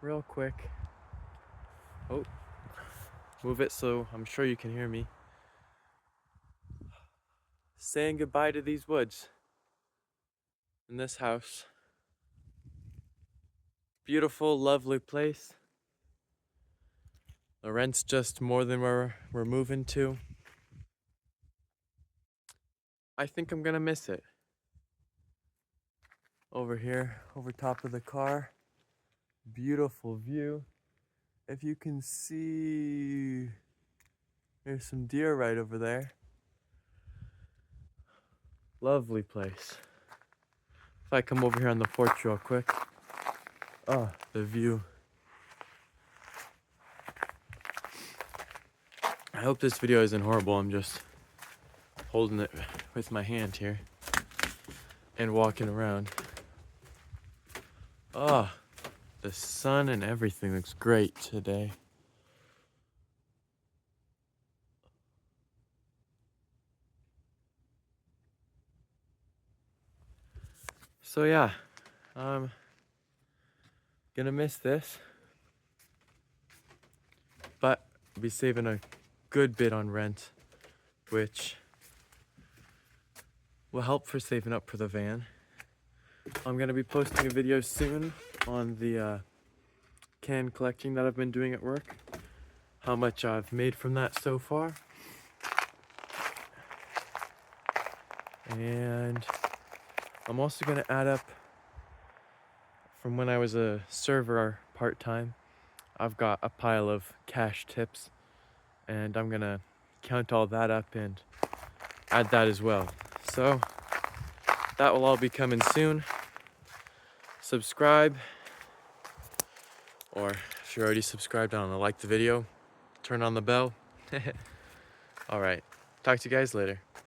real quick. Oh, move it so I'm sure you can hear me. Saying goodbye to these woods and this house. Beautiful, lovely place. The rent's just more than where we're moving to. I think I'm gonna miss it. Over here, over top of the car. Beautiful view. If you can see, there's some deer right over there. Lovely place. If I come over here on the porch real quick. Oh, the view. I hope this video isn't horrible. I'm just holding it with my hand here and walking around. Oh, the sun and everything looks great today. So yeah, I'm gonna miss this, but I'll be saving a good bit on rent, which will help for saving up for the van. I'm gonna be posting a video soon on the can collecting that I've been doing at work, how much I've made from that so far. And I'm also gonna add up from when I was a server part-time. I've got a pile of cash tips and I'm gonna count all that up and add that as well. So that will all be coming soon. Subscribe, or if you're already subscribed, I don't know, like the video, turn on the bell. All right, talk to you guys later.